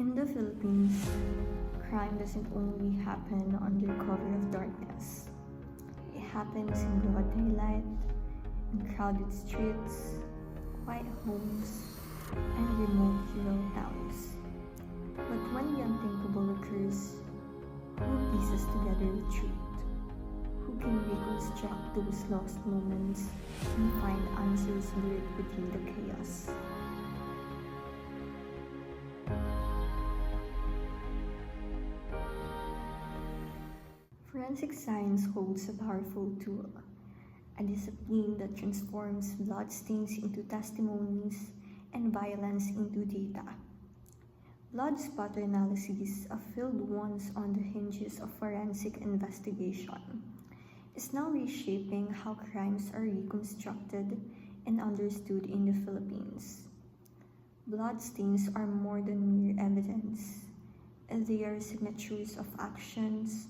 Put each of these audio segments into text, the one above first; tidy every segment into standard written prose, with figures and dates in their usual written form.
In the Philippines, crime doesn't only happen under cover of darkness. It happens in broad daylight, in crowded streets, quiet homes, and remote rural towns. But when the unthinkable occurs, who pieces together the truth? Who can reconstruct those lost moments and find answers buried within the chaos? Forensic science holds a powerful tool, a discipline that transforms bloodstains into testimonies and violence into data. Blood spatter analysis, a field once on the hinges of forensic investigation, is now reshaping how crimes are reconstructed and understood in the Philippines. Bloodstains are more than mere evidence. They are signatures of actions,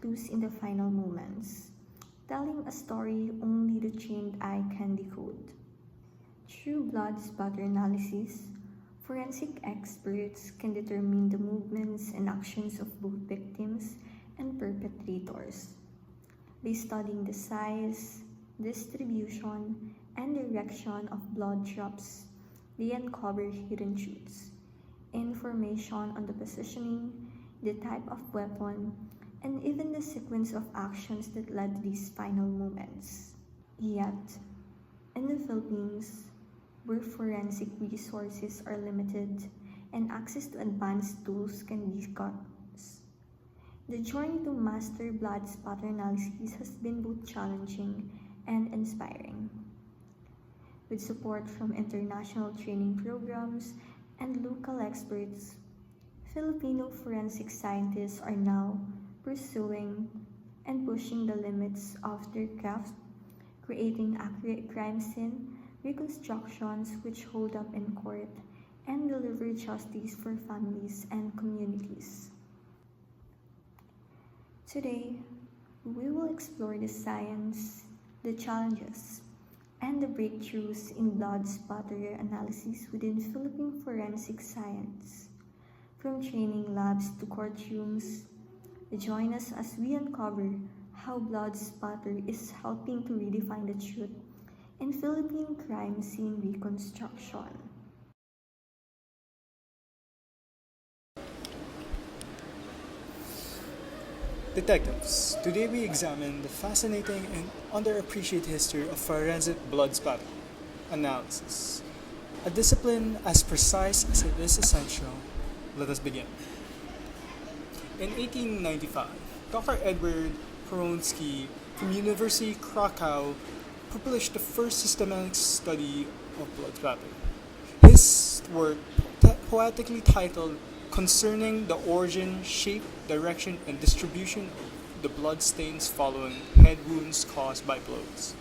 clues in the final moments, telling a story only the trained eye can decode. Through blood spatter analysis, forensic experts can determine the movements and actions of both victims and perpetrators. By studying the size, distribution, and direction of blood drops, they uncover hidden truths, information on the positioning, the type of weapon, and even the sequence of actions that led to these final moments. Yet, in the Philippines, where forensic resources are limited and access to advanced tools can be scarce, the journey to master blood spatter analysis has been both challenging and inspiring. With support from international training programs and local experts, Filipino forensic scientists are now pursuing and pushing the limits of their craft, creating accurate crime scene reconstructions which hold up in court and deliver justice for families and communities. Today, we will explore the science, the challenges, and the breakthroughs in blood spatter analysis within Philippine forensic science. From training labs to courtrooms, join us as we uncover how blood spatter is helping to redefine the truth in Philippine crime scene reconstruction. Detectives, today we examine the fascinating and underappreciated history of forensic blood spatter analysis, a discipline as precise as it is essential. Let us begin. In 1895, Dr. Edward Poronsky from University Krakow published the first systematic study of blood spatter. His work, poetically titled Concerning the Origin, Shape, Direction, and Distribution of the Blood Stains Following Head Wounds Caused by Blows,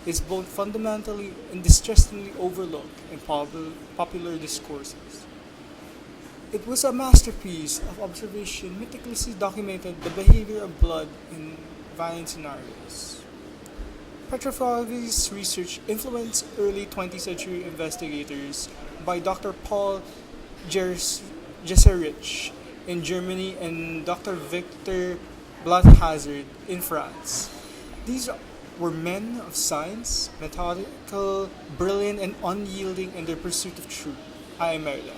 is both fundamentally and distressingly overlooked in popular discourses. It was a masterpiece of observation meticulously documented the behavior of blood in violent scenarios. Petrofoggy's research influenced early 20th century investigators by Dr. Paul Jesserich in Germany and Dr. Victor Blathazard in France. These were men of science, methodical, brilliant, and unyielding in their pursuit of truth. I admire that.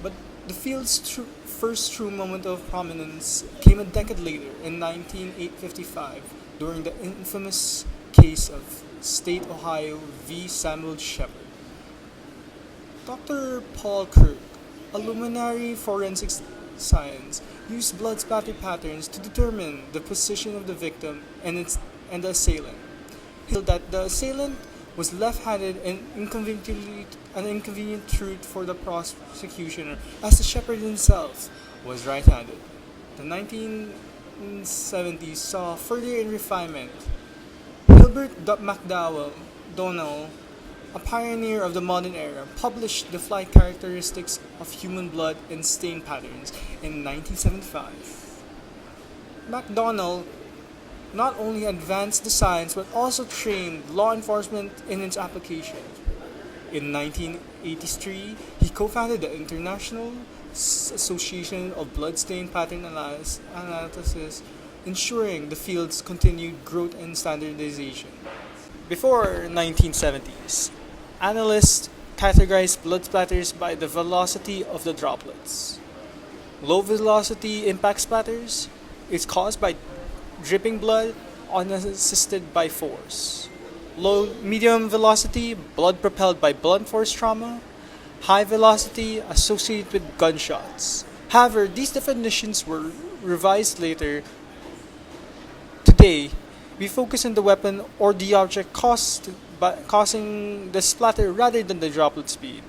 But the field's first true moment of prominence came a decade later in 1955 during the infamous case of State Ohio v. Samuel Shepard. Dr. Paul Kirk, a luminary forensic science, used blood spatter patterns to determine the position of the victim and the assailant. He revealed that the assailant was left-handed and an inconvenient truth for the prosecutioner, as the shepherd himself was right-handed. The 1970s saw further refinement. Gilbert McDowell, a pioneer of the modern era, published the flight characteristics of human blood and stain patterns in 1975. McDonnell not only advanced the science but also trained law enforcement in its application. In 1983, he co-founded the International Association of Bloodstain Pattern Analysis, ensuring the field's continued growth and standardization. Before 1970s, analysts categorized blood splatters by the velocity of the droplets. Low velocity impact splatters is caused by dripping blood unassisted by force. Medium velocity, blood propelled by blunt force trauma. High velocity, associated with gunshots. However, these definitions were revised later. Today, we focus on the weapon or the object causing the splatter rather than the droplet speed.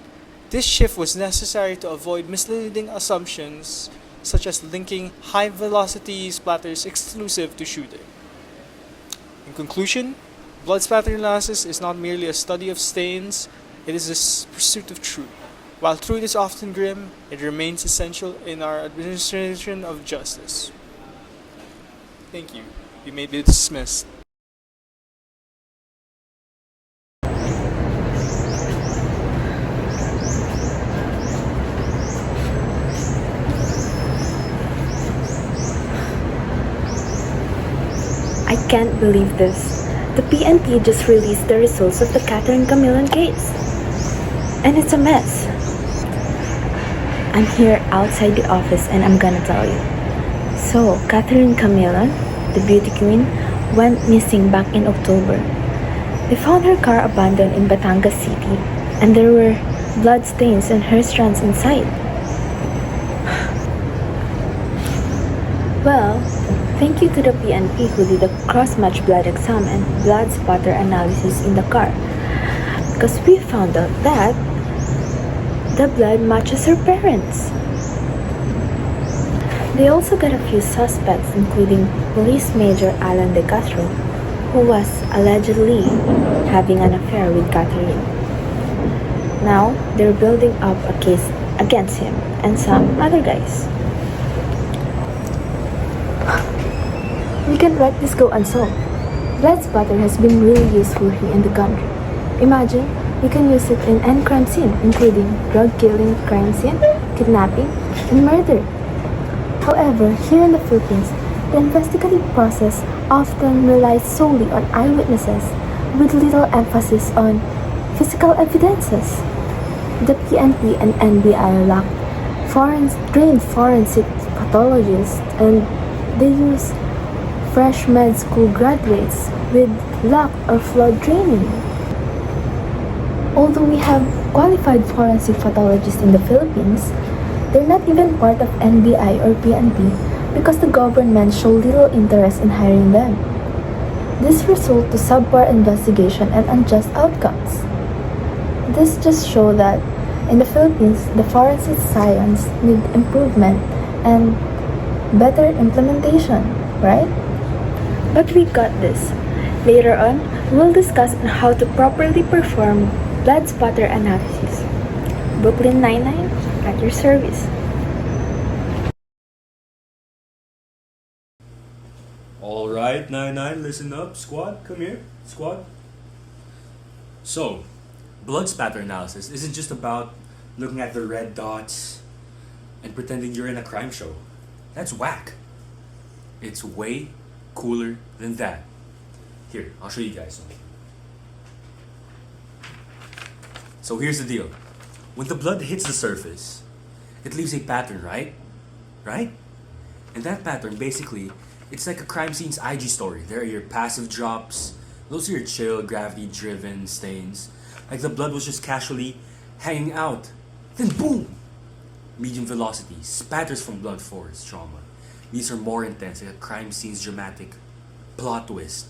This shift was necessary to avoid misleading assumptions such as linking high velocity splatters exclusive to shooting. In conclusion, blood splatter analysis is not merely a study of stains, it is a pursuit of truth. While truth is often grim, it remains essential in our administration of justice. Thank you. You may be dismissed. I can't believe this. The PNP just released the results of the Catherine Camillon case. And it's a mess. I'm here outside the office and I'm gonna tell you. So, Catherine Camillon, the beauty queen, went missing back in October. They found her car abandoned in Batangas City and there were blood stains and hair strands inside. Well, thank you to the PNP who did a cross-match blood exam and blood spatter analysis in the car. Because we found out that the blood matches her parents. They also got a few suspects, including Police Major Alan De Castro, who was allegedly having an affair with Catherine. Now, they're building up a case against him and some other guys. We can't let this go unsolved. Blood spatter has been really useful here in the country. Imagine, we can use it in any crime scene, including drug killing crime scene, kidnapping, and murder. However, here in the Philippines, the investigative process often relies solely on eyewitnesses, with little emphasis on physical evidences. The PNP and NBI lack trained forensic pathologists, and they use fresh med school graduates with lack or flawed training. Although we have qualified forensic pathologists in the Philippines, they're not even part of NBI or PNP because the government showed little interest in hiring them. This results to subpar investigation and unjust outcomes. This just shows that in the Philippines, the forensic science need improvement and better implementation, right? But we got this. Later on, we'll discuss on how to properly perform blood spatter analysis. Brooklyn Nine-Nine, at your service. Alright, 9-9, listen up. Squad, come here. Squad. So, blood spatter analysis isn't just about looking at the red dots and pretending you're in a crime show. That's whack. It's way cooler than that. Here, I'll show you guys something. So here's the deal. When the blood hits the surface, it leaves a pattern, right? Right? And that pattern, basically, it's like a crime scene's IG story. There are your passive drops, those are your chill, gravity-driven stains. Like the blood was just casually hanging out. Then boom! Medium velocity, spatters from blunt force trauma. These are more intense, like a crime scene's dramatic plot twist.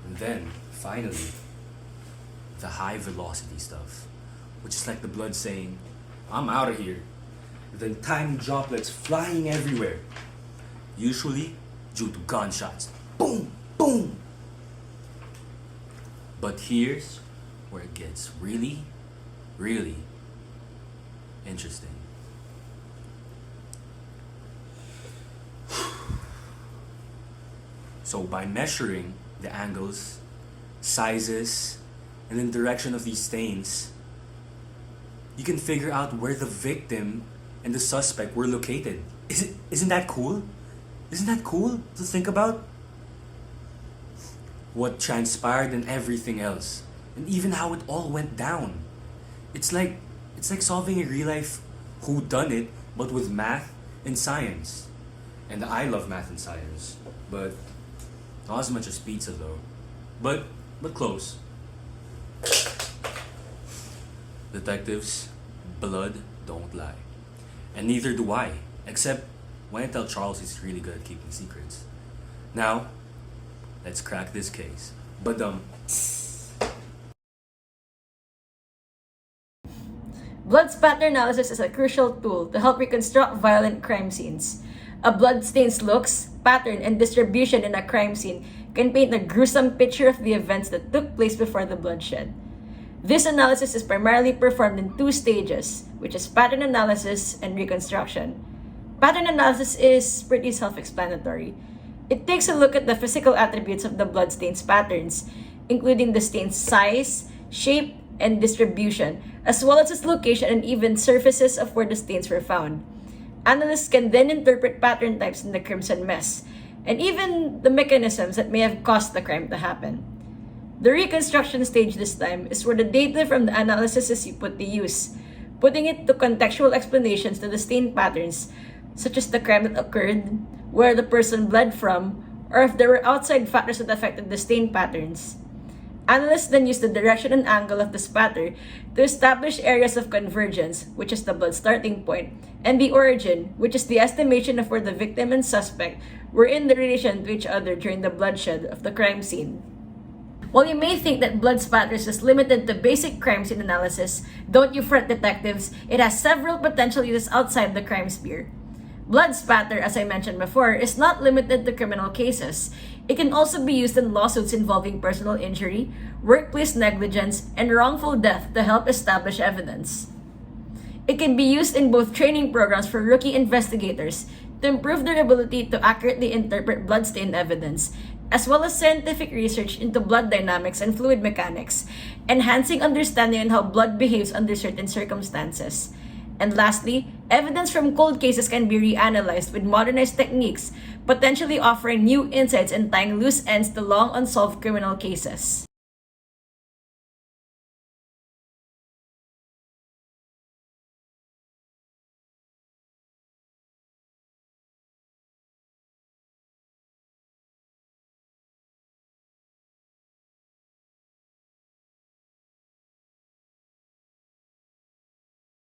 And then, finally, the high velocity stuff, which is like the blood saying, I'm out of here. Then tiny droplets flying everywhere, usually due to gunshots. Boom, boom. But here's where it gets really, really interesting. So by measuring the angles, sizes, and then direction of these stains, you can figure out where the victim and the suspect were located. Isn't that cool? Isn't that cool to think about? What transpired and everything else, and even how it all went down. It's like solving a real life who done it, but with math and science. And I love math and science, but not as much as pizza though. But close. Detectives, blood don't lie. And neither do I, except when I tell Charles he's really good at keeping secrets. Now, let's crack this case. Blood spatter analysis is a crucial tool to help reconstruct violent crime scenes. A bloodstain's looks, pattern, and distribution in a crime scene can paint a gruesome picture of the events that took place before the bloodshed. This analysis is primarily performed in two stages, which is pattern analysis and reconstruction. Pattern analysis is pretty self-explanatory. It takes a look at the physical attributes of the bloodstain's patterns, including the stain's size, shape, and distribution, as well as its location and even surfaces of where the stains were found. Analysts can then interpret pattern types in the crimson mess, and even the mechanisms that may have caused the crime to happen. The reconstruction stage this time is where the data from the analysis is put to use, putting it to contextual explanations to the stain patterns, such as the crime that occurred, where the person bled from, or if there were outside factors that affected the stain patterns. Analysts then use the direction and angle of the spatter to establish areas of convergence, which is the blood starting point, and the origin, which is the estimation of where the victim and suspect were in the relation to each other during the bloodshed of the crime scene. While you may think that blood spatters is limited to basic crime scene analysis, don't you fret, detectives, it has several potential uses outside the crime sphere. Blood spatter, as I mentioned before, is not limited to criminal cases. It can also be used in lawsuits involving personal injury, workplace negligence, and wrongful death to help establish evidence. It can be used in both training programs for rookie investigators to improve their ability to accurately interpret bloodstain evidence, as well as scientific research into blood dynamics and fluid mechanics, enhancing understanding on how blood behaves under certain circumstances. And lastly, evidence from cold cases can be reanalyzed with modernized techniques, potentially offering new insights and tying loose ends to long unsolved criminal cases.